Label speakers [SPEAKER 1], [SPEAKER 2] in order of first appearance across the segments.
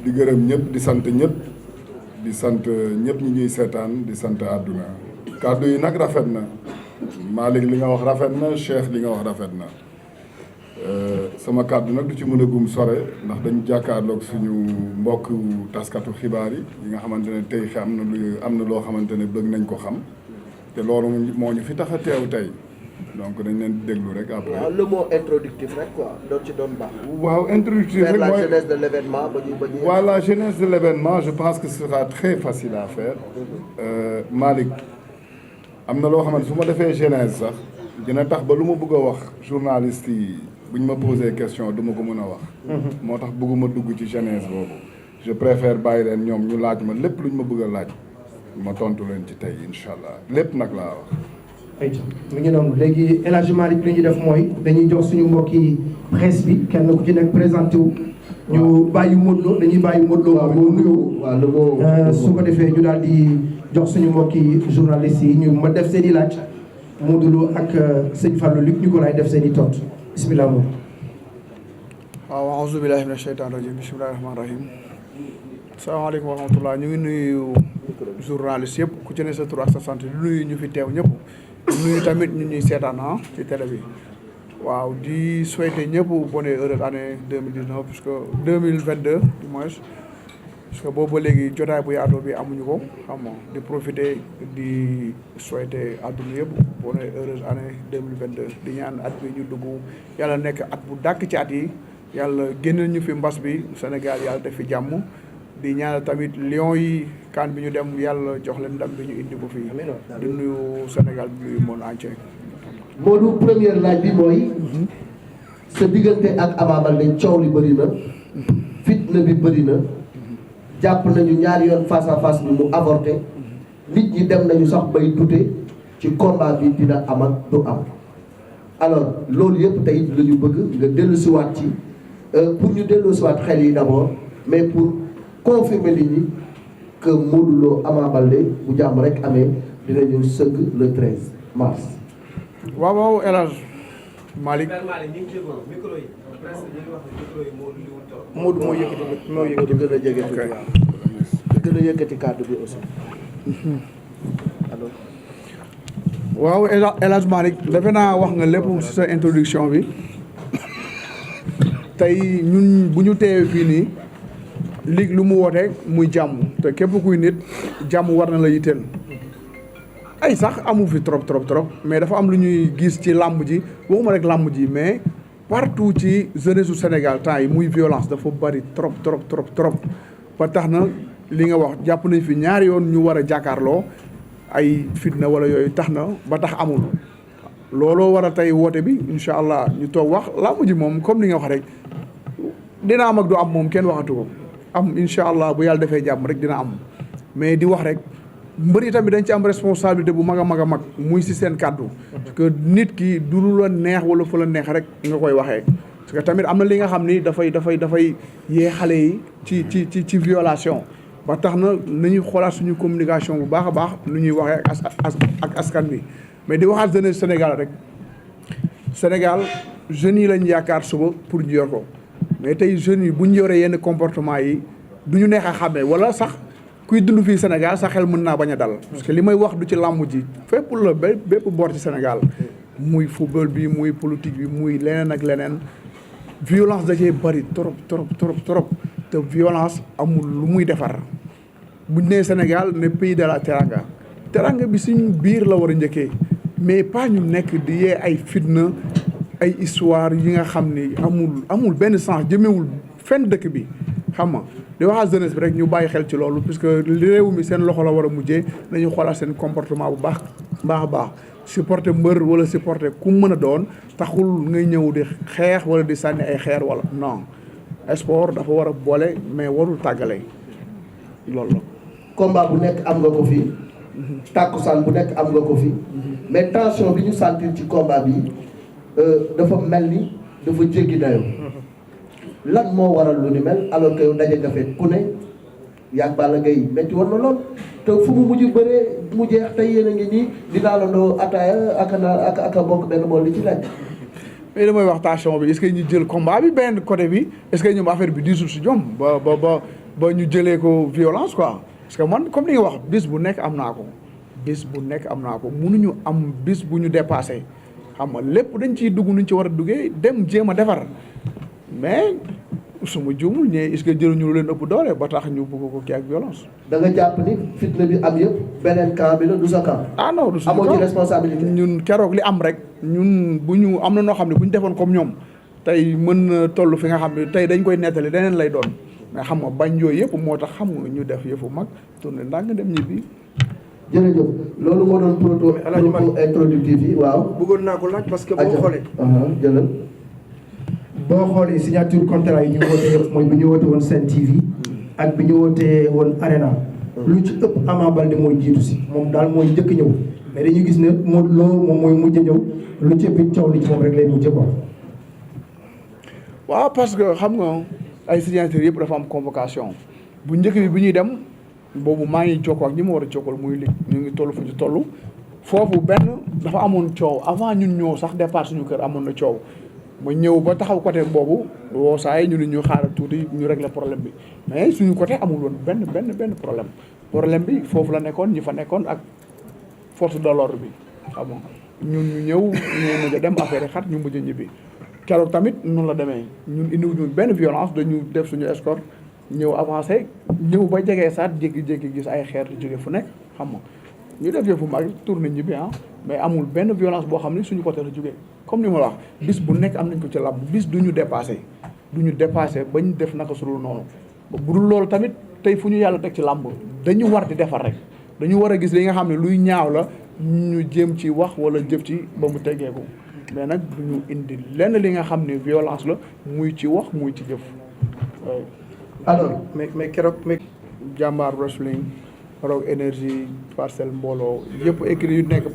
[SPEAKER 1] di gërëm ñëpp di sant ñëpp di sant ñëpp ñi ñuy seetaan di sant àdduna kàddu yi nag rafet na Malick li nga wax rafet na Cheikh li nga wax rafet na sama kàddu nag du ci mën a gum sore ndax dañu jàkkaarloog suñu mbokk taskatu xibaar yi nga xamante ne tey am na loo xamante ne bëgg nañ ko xam te loolu moo ñu fi tax a teew tey donc dañ leen di déglu rek après.
[SPEAKER 2] waaw le mot introductif rek quoi doon ci doon baax.
[SPEAKER 1] waaw introductif rek
[SPEAKER 2] la jeunesse de l'événement ba ñu.
[SPEAKER 1] waaw la jeunesse de l'événement je pense que ce sera très facile à faire. Malick am na loo xamante su ma defee genèse sax dina tax ba lu ma bëgg a wax journaliste yi bu ñu ma posé question du ma ko mën a wax. moo tax bëgguma dugg ci genèse boobu. je préfère bàyyi leen ñoom ñu laaj ma lépp lu ñu ma bëgg a laaj ma tontu leen ci tey incha allah lépp nag laa wax.
[SPEAKER 3] ayca mi ngi noonu léegi El Hadj Malick li ñuy def mooy dañuy jox suñu mbokki presse bi kenn ku ci nekk présenté wu. ñu bàyyi Modou Lo dañuy bàyyi Modou Lo mu nuyoo.
[SPEAKER 2] waaw le mot
[SPEAKER 3] su ko defee ñu daal di jox suñu mbokki journalistes yi ñu ma def seen i laaj Modou Lo ak sëñ Fallou Luc Nicolaï def seen i tontu bisimilah moom.
[SPEAKER 4] waaw auzu billahi mina sheytaan rajim bismillahi rahmaani rahim salaamaaleykum wa rahmatullah ñu ngi nuyu journaliste yëpp ku ci ne sa tur ak sa sant di nuyu ñu fi teew ñëpp di nuyu tamit ñu ñuy seetaan ci télé bi waaw di souhaiter ñëpp bonne heureuse année 2019 puisque 2022 du moins parce que boobu ba léegi jotaay bu yaatoo bi amuñu ko xam nga di profiter di souhaiter àdduna yëpp bonne heureuse année 2022 di ñaan at bi ñu dugg yàlla nekk at bu dàkk ci at yi yàlla génneel ñu fi mbas bi Sénégal yàlla def fi jàmm di ñaanal tamit Lions yi kan bi ñu dem yàlla jox leen ndam bi ñu indi ko fii di nuyu Sénégal bi nuyu monde entier.
[SPEAKER 2] Modou première laaj bi mooy sa diggante ak Ama Baldé coow li bëri na fitna bi bëri na jàpp nañu ñaari yoon face à face bi mu avorté nit ñi dem nañu sax bay douter ci combat bi dina am ak du am alors loolu yëpp tey la ñu bëgg nga dellusiwaat ci pour ñu dellusiwaat xel yi d'abord mais pour confirmer nit ñi que Modou Lo Ama Baldé bu jàmm rek amee dinañu sëgg le 13 mars.
[SPEAKER 4] waaw waaw El Hadj Malick.
[SPEAKER 3] Modou moo yëkkati moo yëkkati
[SPEAKER 2] gën a jege tuuti waaw gën a yëkkati kàddu bi aussi. alors.
[SPEAKER 4] waaw El Hadj Malick defe naa wax nga lépp ci sa introduction bi tey ñun bu ñu teewee fii nii ligue lu mu woote muy jàmm te képp kuy nit jàmm war na la yitteel ay sax amu fi trop mais dafa am lu ñuy gis ci làmb ji waxuma rek làmb ji mais partout ci jeunesse su Sénégal temps yi muy violence dafa bari trop ba tax na li nga wax jàpp nañ fi ñaari yoon ñu war a jàkkaarloo ay fitna wala yooyu tax na ba tax amul looloo war a tey woote bi incha allah ñu toog wax làmb ji moom comme li nga wax rek dina am ak du am moom kenn waxatu ko am incha allah bu yàlla defee jàmm rek dina am mais di wax rek mbër yi tamit dañ ci am responsabilité bu mag a mag muy si seen kàddu parce que nit ki du lu la neex wala fu la neex rek nga koy waxee parce que tamit am na li nga xam ni dafay yee xale yi ci violation ba tax na nañuy xoolaat suñu communication bu baax a baax nu ñuy waxee ak askan bi mais di waxaat jeunesse Sénégal rek Sénégal jeunes yi lañ yaakaar suba pour ñu yor ko mais tey jeunes yi bu ñu yoree yenn comportement yi du ñu neex a xàmmee wala sax kuy dund fii Sénégal sa xel mën naa bañ a dal parce que li may wax du ci làmb ji fépp la bépp boor ci Sénégal muy football bi muy politique bi muy leneen ak leneen violence da cee bëri trop te violence amul lu muy defar buñ nee Sénégal ne pays de la teranga bi suñ biir la war a njëkkee mais pas ñu nekk di yee ay fitna ay histoire yi nga xam ni amul benn sens jëmewul fenn dëkk bi xam nga di waxaa jeunesse bi rek ñu bàyyi xel ci loolu puisque réew mi seen loxo la war a mujjee nañu xoolaat seen comportement bu baax a baax supporter mbër wala supporter ku mën a doon taxul ngay ñëw di xeex wala di sànni ay xeer wala non sport dafa war a boole mais warul tàggale loolu la.
[SPEAKER 2] combat bu nekk am nga ko fi. tàkkusaan bu nekk am nga ko fi. mais tension bi ñu sentir ci combat bi dafa mel ni dafa jéggi dayoo. lan moo waral lu ni mel alors que yow daje nga fekk ku ne yàgg Balla Gaye métti woon na lool te fu mu mujj bëree mu jeex tey yéen a ngi nii di naalandoo ataaya ak a bokk benn bool li ci laaj.
[SPEAKER 4] mais damay wax tension bi est-ce que ñu jël combat bi benn côté bi est-ce que ñoom affaire bi diisul si ñoom ba ba ñu jëlee ko violence quoi parce que man comme li nga wax bis bu nekk am naa ko mënuñu am bis bu ñu dépassé xam nga lépp dañ ciy dugg nuñ ci war a duggee dem jéem a defar mais su ma juumul ñee est-ce que jëluñu lu leen ëpp doole ba tax ñu bëgg ko kii ak violence.
[SPEAKER 2] da nga jàpp ni fitna bi am yëpp beneen camp bi la du sa camp.
[SPEAKER 4] ah non du suñu
[SPEAKER 2] amoo ci responsabilité.
[SPEAKER 4] ñun keroog li am rek ñun bu ñu am na noo xam ne bu ñu defoon comme ñoom tey mën na toll fi nga xam ne tey dañ koy nettali leneen lay doon mais xam nga bañ yooyu yëpp moo tax xam nga ñu def yëfu mag tourné ndànk dem ñibbi.
[SPEAKER 2] jërëjëf loolu moo doon proto introductif yi waaw.
[SPEAKER 3] bëggoon naa ko laaj parce que boo xoolee.
[SPEAKER 2] jëlal.
[SPEAKER 3] boo xoolee signature contrat yi ñu woote yëpp mooy bi ñu woote woon Sen TV ak bi ñu wootee woon Arena. lu ci ëpp Ama Baldé mooy jiitu si moom daal mooy njëkk ñëw mais dañu gis ne Modou Lo moom mooy mujj ñëw lu ci ëpp coow li ci moom rek lay mujj quoi.
[SPEAKER 4] waaw parce que xam nga ay signature yëpp dafa am convocation bu njëkk bi ñuy dem boobu maa ngi jokkoo ak ñi ma war a jokkal muy lig ñu ngi toll fu ñu toll foofu benn dafa amoon coow avant ñun ñëw sax départ suñu kër amoon na coow ma ñëw ba taxaw côté boobu woo saa yi ñu ne ñu xaaral tuuti ñu régler problème bi mais suñu côté amul woon benn problème bi foofu la nekkoon ñi fa nekkoon ak force de l'ordre bi xam nga ñun ñu ñëw ñu mujj a dem affaire yi xat ñu mujj a ñibbi keroog tamit noonu la demee ñun indiwuñu benn violence dañu def suñu escorte ñëw avancé ñëw ba jegee saat jékki-jékki gis ay xeer yu jóge fu nekk xam nga ñu def yëfu mag tourné ñibbi mais amul benn violence boo xam ne suñu côté la jógee comme ni ma la wax bis bu nekk am nañ ko ci làmb bis du ñu dépassé bañ def naka su dul noonu bu dul loolu tamit tey fu ñu yàlla teg ci làmb dañu war di defar rek dañu war a gis li nga xam ne luy ñaaw la ñu jéem ci wax wala jëf ci ba mu teggeeku mais nag du ñu indi lenn li nga xam ne violence la muy ci wax muy ci jëf.
[SPEAKER 3] alors mais keroog
[SPEAKER 4] Jàmbaar wrestling Rock énergie parcelle mbooloo yëpp écrit yu nekk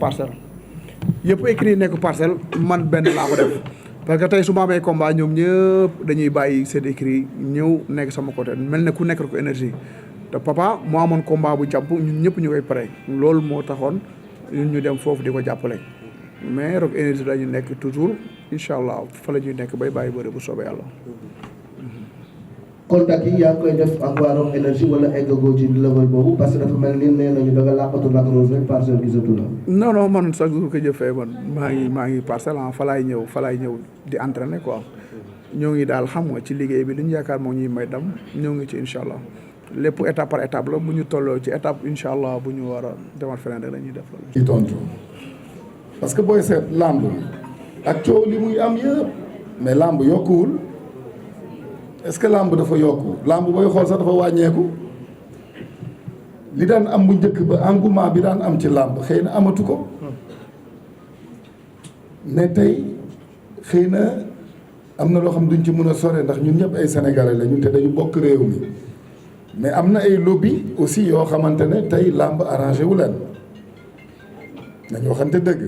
[SPEAKER 4] parcelle man benn laa ko def parce que tey su ma amee combat ñoom ñëpp dañuy bàyyi seen écrit ñëw nekk sama côté mel ne ku nekk Rock énergie te papa moo amoon combat bu jàpp ñun ñëpp ñu koy pare loolu moo taxoon ñun ñu dem foofu di ko jàppale mais Rock énergie dañu nekk toujours incha allah fa la ñuy nekk bay bàyyi bëri bu soobee yàlla.
[SPEAKER 2] contact yi yaa ngi koy def ak waa Rock énergie wala eggagoo ci level boobu parce que dafa mel ni nee nañu da nga làqatu Lac Rose rek parcelle gisatu la.
[SPEAKER 4] non man chaque jour que jëfee man maa ngi parcelle fa laay ñëw di entraîner quoi ñoo ngi daal xam nga ci liggéey bi li ñu yaakaar moo ñuy may dem ñoo ngi ci incha allah lépp étape par étape la bu ñu tolloo ci étape incha allah bu ñu war a demal feneen rek la ñuy def loolu.
[SPEAKER 1] ci tontu parce que booy seet làmb ak coow li muy am yëpp mais làmb yokkuwul. est-ce que làmb dafa yokku làmb booy xool sax dafa wàññeeku li daan am bu njëkk ba engouement bi daan am ci làmb xëy na amatu ko ne tey xëy na am na loo xam duñ ci mën a sore ndax ñun ñëpp ay sénégalais la ñun te dañu bokk réew mi mais am na ay lobby aussi yoo xamante ne tey làmb arrangé wu leen nañu waxante dëgg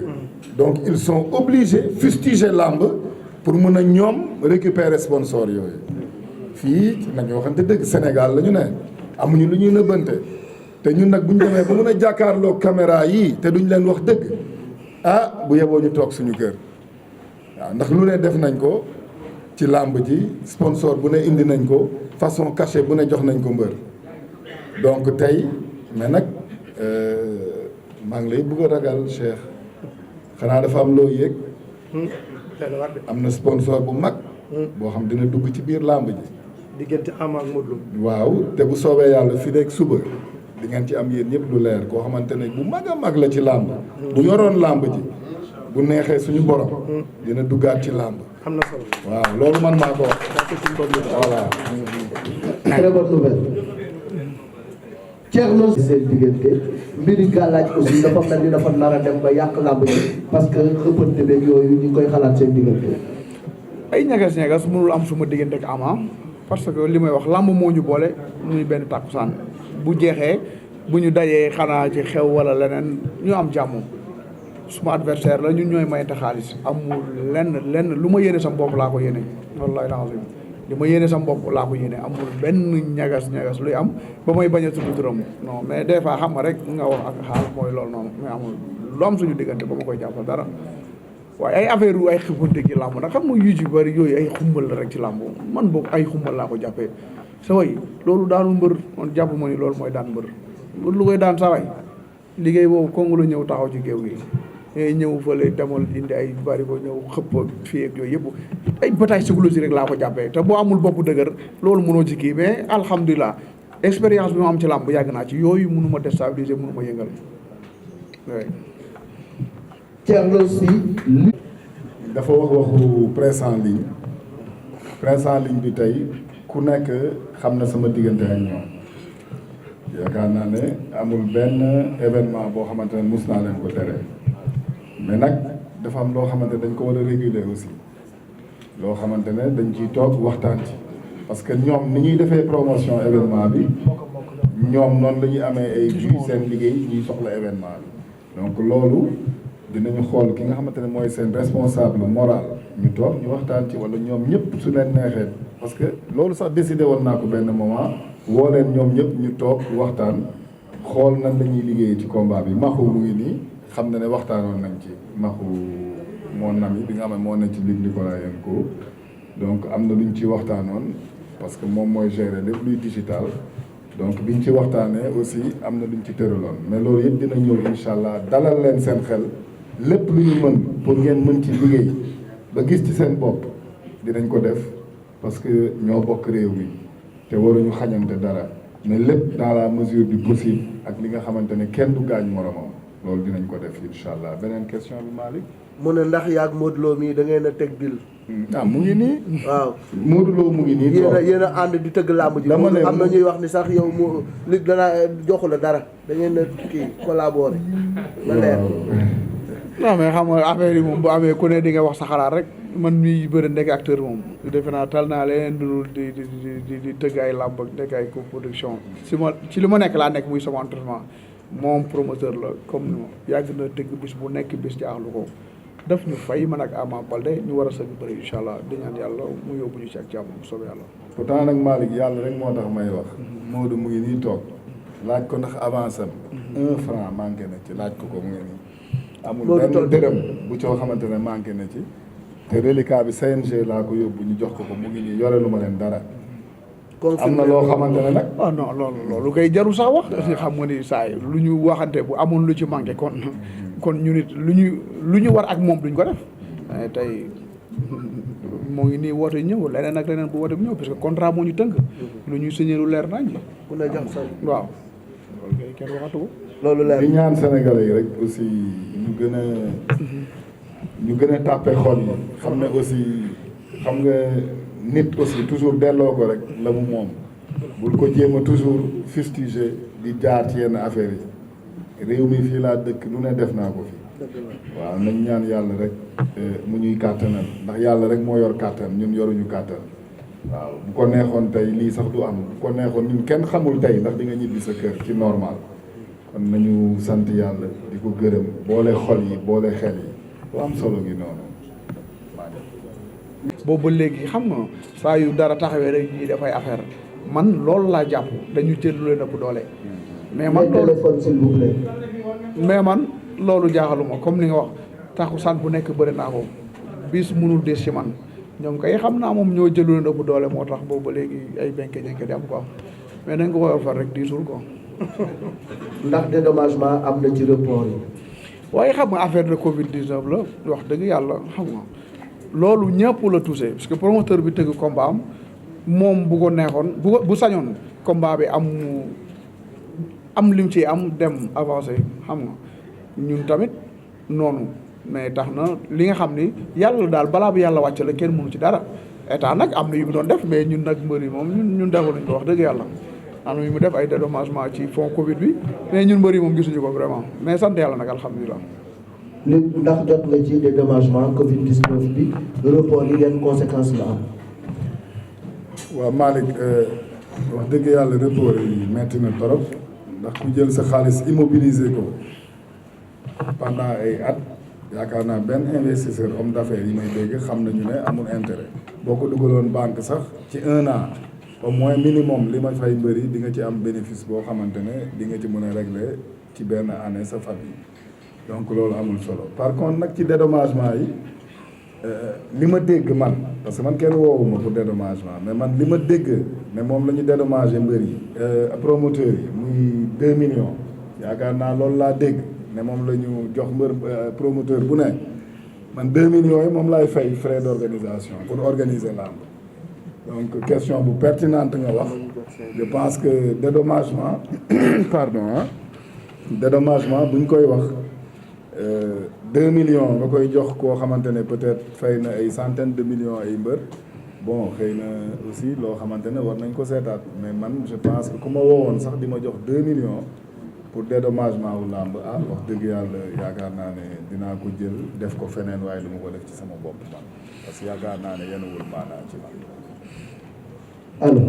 [SPEAKER 1] donc ils sont obligés fustiger làmb pour mën a ñoom récupérer sponsor yooyu fii nañu waxante dëgg Sénégal la ñu ne amuñu lu ñuy nëbbante te ñun nag bu ñu demee ba mën a jàkkaarloo caméra yii te duñ leen wax dëgg bu yeboo ñu toog suñu kër waaw ndax lu ne def nañ ko ci làmb ji sponsor bu ne indi nañ ko façon cachet bu ne jox nañ ko mbër donc tey mais nag maa ngi lay bëgg a ragal Cheikh xanaa dafa am loo yëg am na sponsor bu mag boo xam dina dugg ci biir làmb ji
[SPEAKER 3] diggante Ama ak Modou Lo
[SPEAKER 1] waaw te bu soobee yàlla fii rek suba di ngeen ci am yéen ñëpp lu leer koo xamante ne bu mag a mag la ci làmb bu yoroon làmb ji bu neexee suñu borom dina duggaat ci làmb
[SPEAKER 3] am na solo
[SPEAKER 1] waaw loolu man maa ko wax voilà
[SPEAKER 2] très bonne nouvelle Thierno seen diggante mbiri gàllaaj aussi dafa mel ni dafa nar a dem ba yàq làmb ji parce que xëppante beeg yooyu ñu ngi koy xalaat seen diggante
[SPEAKER 4] ay ñagas mënul am suma diggante ak Ama parce que li may wax làmb moo ñu boole muy benn tàkkusaan bu jeexee bu ñu dajee xanaa ci xew wala leneen ñu am jàmm suma adversaire la ñun ñooy mayante xaalis amul lenn lu ma yéene sama bopp laa ko yéene wallahi lazim li ma yéene sama bopp laa ko yéene amul benn ñagas luy am ba may bañ a tudd turam non mais des fois xam nga rek nga wax ak xaal mooy loolu noonu mais amul lu am suñu diggante ba ma koy jàppal dara waaye ay affaire yu ay xippante ci làmb nag xam nga yu ci bëri yooyu ay xumbal la rek ci làmb man boog ay xumbal laa ko jàppee sa way loolu daanul mbër man jàpp ma ni loolu mooy daan mbër lu koy daan sa way liggéey boobu kongu la ñëw taxaw ci géew gi ñëw fële demal indi ay bari ko ñëw xëpp fii ak yooyu yëpp ay bataille psychologique rek laa ko jàppee te boo amul bopp dëgër loolu mënoo ci kii mais alhamdulilah expérience bi ma am ci làmb yàgg naa ci yooyu mënu ma déstabiliser mënu ma yëngal
[SPEAKER 2] Thierno Sy
[SPEAKER 1] dafa wax waxu presse en ligne bi tey ku nekk xam na sama diggante ak ñoom yaakaar naa ne amul benn événement boo xamante ne mus naa leen ko tere mais nag dafa am loo xamante ne dañ ko war a réguler aussi loo xamante ne dañ ciy toog waxtaan ci parce que ñoom ni ñuy defee promotion événement bi ñoom noonu la ñuy amee ay vues seen liggéey ñuy soxla événement bi donc loolu dinañu xool ki nga xamante ne mooy seen responsable moral ñu toog ñu waxtaan ci wala ñoom ñëpp su leen neexee parce que loolu sax décidé woon naa ko benn moment woo leen ñoom ñëpp ñu toog waxtaan xool nan la ñuy liggéeyee ci combat bi maxu mu ngi nii xam na ne waxtaanoon nañ ci maxu mon ami bi nga xam ne moo nekk ci Luc Nicolaïenko donc am na lu ñu ci waxtaanoon parce que moom mooy gérer lépp luy digital donc biñ ci waxtaanee aussi am na lu ñu ci tëraloon mais loolu yëpp dina ñëw incha allah dalal leen seen xel lépp lu ñu mën pour ngeen mën ci liggéey ba gis ci seen bopp dinañ ko def parce que ñoo bokk réew mi te waruñu xañante dara mais lépp dans la mesure du possible ak li nga xamante ne kenn du gaañ moromam loolu dinañ ko def incha allah beneen question bi Malick.
[SPEAKER 2] mu ne ndax yaag Modou Lo mii da ngeen a teg dil.
[SPEAKER 1] mu ngi nii.
[SPEAKER 2] waaw
[SPEAKER 1] Modou Lo mu ngi nii.
[SPEAKER 2] yéen a ànd di tëgg làmb ji.
[SPEAKER 1] dama ne
[SPEAKER 2] am na ñuy wax ni sax yow mu li dana joxu la dara da ngeen a kii collaborer. la leer.
[SPEAKER 4] non mais xam nga affaire yi moom bu amee ku ne di nga wax sa xalaat rek man mii bëri nekk acteur moom defe naa tal naa leneen dul di tëgg ay làmb ak nekk ay coproduction ci li ma nekk laa nekk muy sama entraînement moom promoteur la comme ni ma yàgg na tëgg bis bu nekk bis jaaxlu ko daf ñu fay man ak Ama Baldé ñu war a sëgg bëri incha allah di ñaan yàlla mu yóbbu ñu ci ak jàmm bu soobee yàlla.
[SPEAKER 1] pourtant nag Malick yàlla rek moo tax may wax. Modou mu ngi nii toog laaj ko ndax avance am. 1 franc manqué na ci laaj ko mu ngi nii. amul benn dërëm bu coo xamante ne manqué na ci. te reliquat bi CNG laa ko yóbbu ñu jox ko mu ngi nii yore lu ma leen dara. am na loo xamante ne nag.
[SPEAKER 4] ah non loolu kay jaru sax wax. xam nga ni saa yi lu ñu waxante bu amoon lu ci manqué kon ñu nit lu ñu war ak moom duñ ko def tey moo ngi nii woote ñëw leneen ak leneen bu woote bu ñëw parce que contrat moo ñu tënk. lu ñuy signé lu leer nañ.
[SPEAKER 2] ku ne jox sa
[SPEAKER 4] waaw. loolu kay kenn waxatu ko.
[SPEAKER 2] loolu leer
[SPEAKER 1] di ñaan Sénégalais yi rek aussi ñu gën a tàppe xol yi xam ne aussi xam nga nit aussi toujours delloo ko rek la mu moom bul ko jéem a toujours fustiger di jaar ci yenn affaires yi réew mi fii laa dëkk lu ne def naa ko fi waaw nañ ñaan yàlla rek mu ñuy kàttanal ndax yàlla rek moo yor kàttan ñun yoruñu kàttan waaw bu ko neexoon tey lii sax du am bu ko neexoon ñun kenn xamul tey ndax di nga ñibbi sa kër ci normal kon nañu sant yàlla di ko gërëm boole xol yi boole xel yi lu am solo gi noonu.
[SPEAKER 4] boobu ba léegi xam nga saa yu dara taxawee rek ñuy def ay affaire man loolu laa jàpp dañu jël lu leen ëpp doole. mais man
[SPEAKER 2] téléphone s'il vous plaît.
[SPEAKER 4] mais man loolu jaaxaluma comme ni nga wax taxusaan bu nekk bëri naa ko bis mënul des ci man ñoom kay xam naa moom ñoo jël lu leen ëpp doole moo tax boobu ba léegi ay benke-ñenke di am quoi mais dañ ko koy far rek diisul quoi.
[SPEAKER 2] ndax dédommagement am na ci report yi.
[SPEAKER 4] waaye xam nga affaire de Covid 19 la wax dëgg yàlla xam nga loolu ñëpp la touché parce que promoteur bi tëgg combat am moom bu ko neexoon bu sañoon combat bi am lim ci am dem avancé xam nga ñun tamit noonu mais tax na li nga xam ni yàlla daal balaa bi yàlla wàcc la kenn mënu ci dara état nag am na yu mu doon def mais ñun nag mbëri moom ñun defu nañ ko wax dëgg yàlla. am na ñu mu def ay dédommagement ci fond Covid bi mais ñun mbëri moom gisuñu ko vraiment mais sant yàlla nag alhamdulilah.
[SPEAKER 2] léegi ndax jot nga ci dédommagement Covid 19 bi report yi yan conséquences la am.
[SPEAKER 1] waaw Malick wax dëgg yàlla report yi metti na torop ndax ku jël sa xaalis immobiliser ko pendant ay at yaakaar naa benn investisseur homme d'affaires yi may dégg xam nañu ne amul intérêt boo ko dugaloon banque sax ci 1 an. au moins minimum li ma fay mbëri di nga ci am bénéfice boo xamante ne di nga ci mën a régler ci benn année sa famille donc loolu amul solo par contre nag ci dédommagement yi li ma dégg man parce que man kenn woowuma pour dédommagement mais man li ma dégg ne moom la ñu dédommagé mbër yi promoteurs yi muy 2 millions yaakaar naa loolu laa dégg ne moom la ñu jox mbër promoteur bu ne man 2 millions yi moom laay fay frais d'organisation pour organiser lamb donc question bu pertinente nga wax je pense que dédommagement pardon dédommagement bu ñu koy wax 2 millions nga koy jox koo xamante ne peut-être fay na ay centaines de millions ay mbër bon xëy na aussi loo xamante ne war nañ ko seetaat mais man je pense que ku ma woowoon sax di ma jox 2 millions pour dédommagement wu làmb wax dëgg yàlla yaakaar naa ne dinaa ko jël def ko feneen waaye du ma ko def ci sama bopp man parce que yaakaar naa ne yenn wul maanaa ci man.
[SPEAKER 2] alors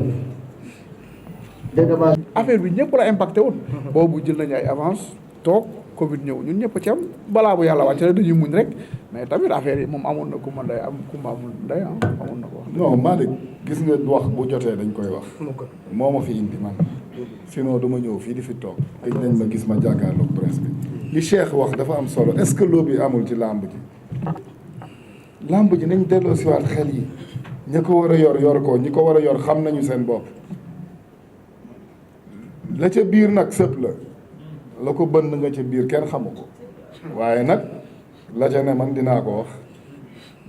[SPEAKER 2] dédommage.
[SPEAKER 4] affaire bi ñëpp la impacté woon. boobu jël nañu ay avance toog Covid ñëw ñun ñëpp ci am balaa bu yàlla wàcce la dañuy muñ rek mais tamit affaire yi moom amoon na ku ma nday am ku ma amul nday amoon na ko.
[SPEAKER 1] non Malick gis nga wax bu jotee dañ koy wax. moo ma fi indi man. sinon dama ñëw fii di fi toog. gëj nañ ma gis ma jàkkaarloog presse bi. li Cheikh wax dafa am solo est-ce que loo bi amul ci làmb ji. làmb ji nañ delloo si waat xel yi. ñi ko war a yor ko ñi ko war a yor xam nañu seen bopp. la ca biir nag sëpp la ko bënn nga ca biir kenn xamu ko. waaye nag la ca ne man dinaa ko wax.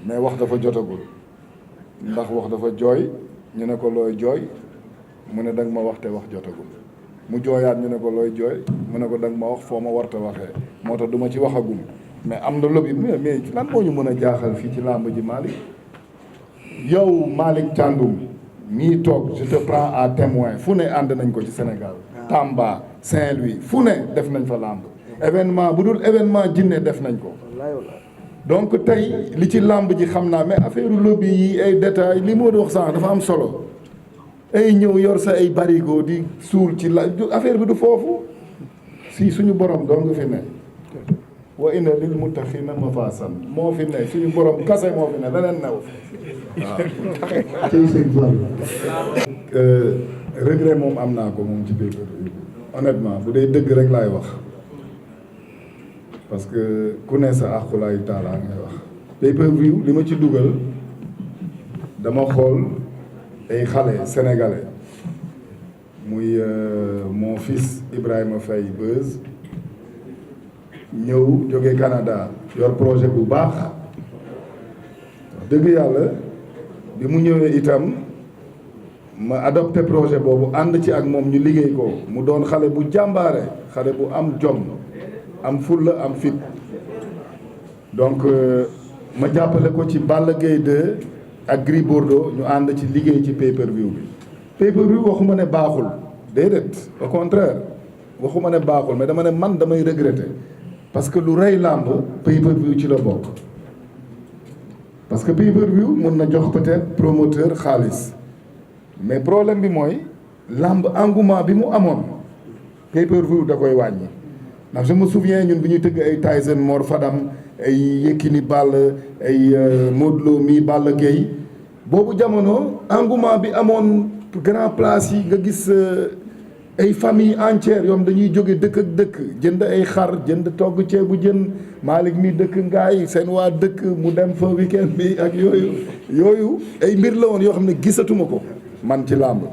[SPEAKER 1] mais wax dafa jotagul. ndax wax dafa jooy ñu ne ko looy jooy. mu ne danga ma wax te wax jotagul mu jooyaat ñu ne ko looy jooy mu ne ko danga ma wax foo ma warta waxee moo tax du ma ci waxagum mais am na lobby mais lan moo ñu mën a jaaxal fii ci làmb ji Malick yow Malick Thiandoum mii toog je te prends à témoin fu ne ànd nañ ko ci Sénégal Tamba Saint-Louis fu ne def nañ fa làmb événement bu dul événement jinne def nañ ko donc tey li ci làmb ji xam naa mais affaire lobby yi ay détails li moo di wax sànq dafa am solo ay ñëw yor sa ay barigo di suul ci la affaire bi du foofu si suñu borom doo nga fi ne wa inna lil muttaqina mafasan moo fi ne suñu borom kase moo fi ne leneen new waaw regret moom am naa ko moom ci pay-per-view honnêtement bu dee dëgg rek laay wax parce que ku ne sa aqulaayu taalaa ngay wax pay-per-view li ma ci dugal dama xool ay xale sénégalais muy mon fils Ibrahima Faye Beuz ñëw jóge Canada yor projet bu baax dëgg yàlla bi mu ñëwee itam ma adopté projet boobu ànd ci ak moom ñu liggéey ko mu doon xale bu jàmbaare xale bu am jom am fulla am fit donc ma jàppale ko ci Balla Gaye 2 ak Gris Bordeaux ñu ànd ci liggéey ci pay-per-view bi pay-per-view waxuma ne baaxul déedéet au contraire waxuma ne baaxul mais dama ne man damay regretter parce que lu rey làmb pay-per-view ci la bokk parce que pay-per-view mun na jox peut-être promoteur xaalis mais problème bi mooy làmb engouement bi mu amoon pay-per-view da koy wàññi ndax je me souviens ñun bi ñuy tëgg ay Tyson Mor Fadam ay Yékini Balla ay Modou Lo mi Balla Gaye boobu jamono engouement bi amoon grand place yi nga gis ay famille entière yoom dañuy jóge dëkk ak dëkk jënd ay xar jënd togg ceebu jën Malick mi dëkk ngaay seen waa dëkk mu dem fa weekend bi ak yooyu ay mbir la woon yoo xam ne gisatuma ko man ci làmb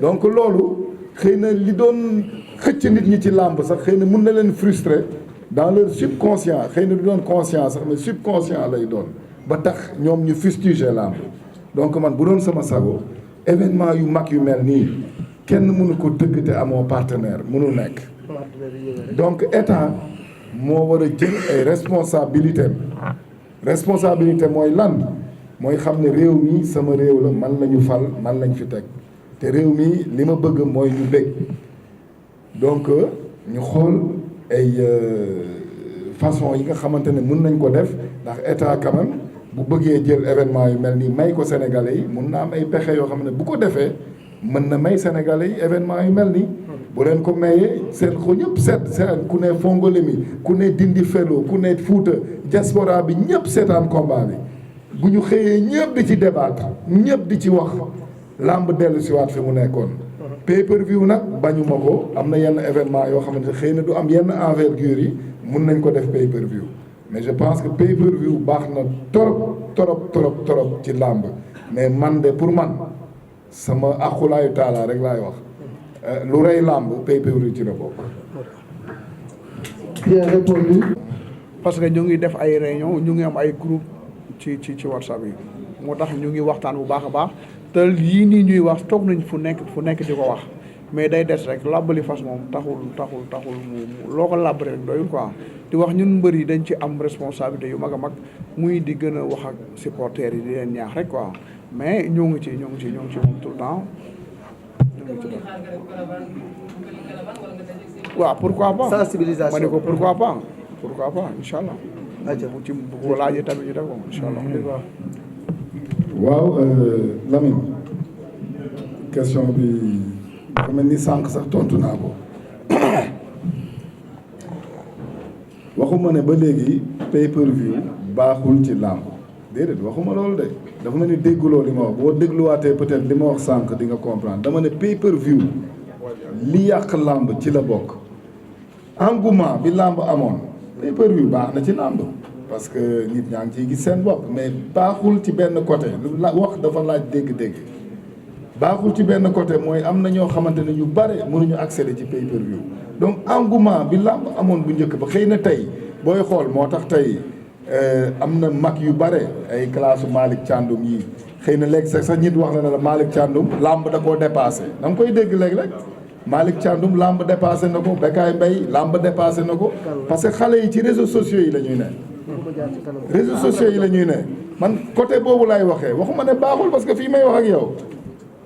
[SPEAKER 1] donc loolu xëy na li doon xëcc nit ñi ci làmb sax xëy na mun na leen frustrer dans leur subconscient xëy na du doon conscient sax mais subconscient lay doon ba tax ñoom ñu fustiger làmb donc man bu doon sama sago événement yu mag yu mel nii kenn mënu ko tëgg te amoo partenaire mënu nekk donc état moo war a jël ay responsabilité mooy lan mooy xam ne réew mi sama réew la man la ñu fal man lañ fi teg te réew mi li ma bëgg mooy ñu bég donc ñu xool ay façon yi nga xamante ne mun nañ ko def ndax état quand même bu bëggee jël événement yu mel nii may ko sénégalais yi mun na am ay pexe yoo xam ne bu ko defee mën na may sénégalais yi événement yu mel nii bu leen ko mayee seen xo ñëpp seet ku ne Fongolemi ku ne Dindi Felo ku ne Fouta diaspora bi ñëpp seetaan combat bi bu ñu xëyee ñëpp di ci débattre ñëpp di ci wax làmb dellu si waat fi mu nekkoon pay-per-view nag bañuma ko am na yenn événement yoo xamante xëy na du am yenn envergure yi mun nañ ko def pay-per-view mais je pense que pay-per-view baax na trop ci làmb mais man de pour man sama aqulaayu taala rek laay wax lu rey làmb pay-per-view ci la bokk.
[SPEAKER 2] bien répondu.
[SPEAKER 4] parce que ñu ngi def ay réunion ñu ngi am ay groupe ci WhatsApp yi moo tax ñu ngi waxtaan bu baax a baax te yii nii ñuy wax toog nañ fu nekk di ko wax mais day des rek làbbali fas moom taxul mu loo ko làbb rek doyul quoi di wax ñun mbër yi dañ ci am responsabilité yu mag a mag muy di gën a wax ak supporters yi di leen ñaax rek quoi mais ñoo ngi ci moom tout le temps waaw pourquoi pas
[SPEAKER 2] sensibilisation
[SPEAKER 4] ma ne ko pourquoi pas incha allah. bu ci bu ko laajee tamit ñu def ko incha allah.
[SPEAKER 1] waaw Lamine question bi dafa mel ni sànq sax tontu naa ko waxuma ne ba léegi pay-per-view baaxul ci làmb déedéet waxuma loolu de dafa mel ni dégguloo li ma wax boo dégluwaatee peut-être li ma wax sànq di nga comprendre dama ne pay-per-view li yàq làmb ci la bokk engouement bi làmb amoon pay-per-view baax na ci làmb parce que nit ñaa ngi ciy gis seen bopp mais baaxul ci benn côté lu la wax dafa laaj dégg-dégg baaxul ci benn côté mooy am na ñoo xamante ne ñu bare mënuñu accéder ci pay-per-view donc engouement bi làmb amoon bu njëkk ba xëy na tey booy xool moo tax tey am na mag yu bare ay classe Malick Thiandoum yi xëy na léegi sax nit wax na la Malick Thiandoum làmb da koo dépassé da nga koy dégg léeg-léeg Malick Thiandoum làmb dépassé na ko Bécaye Mbaye làmb dépassé na ko parce que xale yi ci réseaux sociaux yi la ñuy ne réseaux sociaux yi la ñuy ne man côté boobu laay waxee waxuma ne baaxul parce que fii may wax ak yow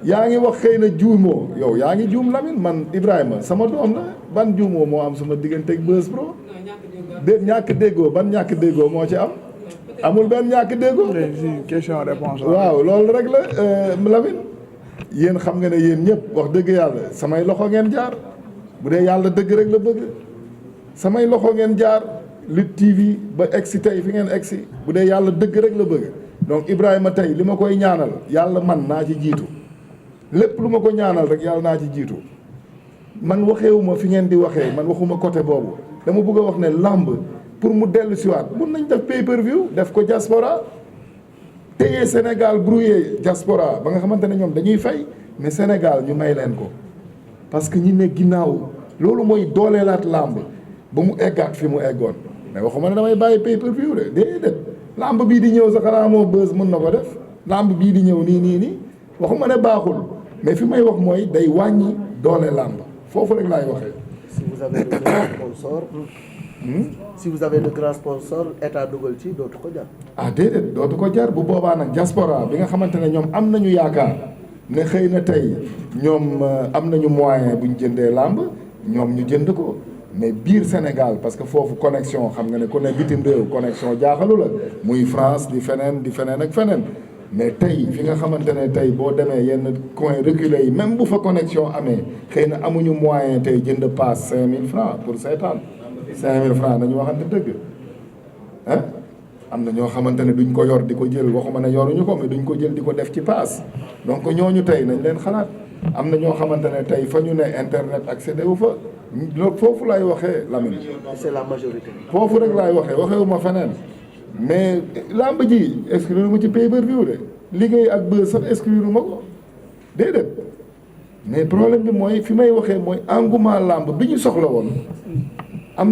[SPEAKER 1] yaa ngi wax xëy na juumoo yow yaa ngi juum Lamine man Ibrahima sama doom la ban juumoo moo am sama diggante ak Beuz Pro ñàkk déggoo ban ñàkk déggoo moo ci am amul benn ñàkk déggoo
[SPEAKER 4] question réponse
[SPEAKER 1] waaw loolu rek la Lamine yéen xam nga ne yéen ñëpp wax dëgg yàlla samay loxo ngeen jaar bu dee yàlla dëgg rek la bëgg samay loxo ngeen jaar Lutte TV ba egsi tey fi ngeen egsi bu dee yàlla dëgg rek la bëgg donc Ibrahima tey li ma koy ñaanal yàlla man naa ci jiitu lépp lu ma ko ñaanal rek yàlla naa ci jiitu man waxeewuma fi ngeen di waxee man waxuma côté boobu dama bëgg a wax ne làmb pour mu dellu siwaat mun nañ def pay-per-view def ko diaspora téye Sénégal brouillé diaspora ba nga xamante ne ñoom dañuy fay mais Sénégal ñu may leen ko parce que ñi ne ginnaaw loolu mooy dooleelaat làmb ba mu eggaat fi mu eggoon mais waxuma ne damay bàyyi pay-per-view de déedéet làmb bii di ñëw sax xanaa moo Beuz mën na ko def làmb bii di ñëw nii waxuma ne baaxul mais fi may wax mooy day wàññi doole làmb foofu rek laay waxee.
[SPEAKER 2] si vous avez de grands sponsors. si vous avez de grands sponsors état dugal ci dootu ko jar.
[SPEAKER 1] ah déedéet dootu ko jar bu boobaa nag diaspora bi nga xamante ne ñoom am nañu yaakaar ne xëy na tey ñoom am nañu moyen bu ñu jëndee làmb ñoom ñu jënd ko mais biir Sénégal parce que foofu connexion xam nga ne ku ne bitim réew connexion jaaxalu la muy France di feneen ak feneen. mais tey fi nga xamante ne tey boo demee yenn coin reculé yi même bu fa connexion amee xëy na amuñu moyen tey jënd passe 5000 francs pour seetaan 5000 francs nañu waxante dëgg ah am na ñoo xamante ne duñ ko yor di ko jël waxuma ne yoruñu ko mais duñ ko jël di ko def ci passe donc ñooñu tey nañ leen xalaat am na ñoo xamante ne tey fa ñu ne internet accédé wu fa loolu foofu laay waxee Lamine.
[SPEAKER 2] c'est la majorité.
[SPEAKER 1] foofu rek laay waxeewuma feneen. mais làmb ji exclure ma ci pay-per-view de liggéey ak Beuz sax exclure ma ko déedéet mais problème bi mooy fi may waxee mooy engouement làmb bi ñu soxla woon am